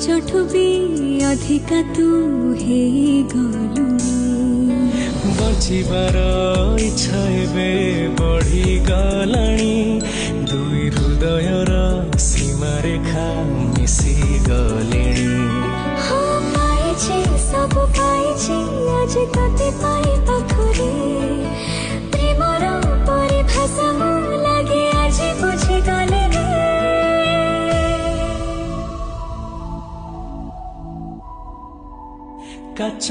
ନିଜଠୁ ବି ଅଧିକା ତୁ ହେଇଗଲୁଣି। ବଞ୍ଚିବାର ଇଚ୍ଛା ଏବେ ବଢିଗଲାଣି, ଦୁଇ ହୃଦୟର ସୀମାରେଖା ମିଶିଗଲେଣି। ହଁ ପାଇଛି, ସବୁ ପାଇଛି ଆଜି ତତେ ପାଇ ପାଖରେ। ପ୍ରେମର ପରିଭାଷା ମୁଁ ଲାଗେ ଆଜି ବୁଝିଗଲି ରେ। କାଚ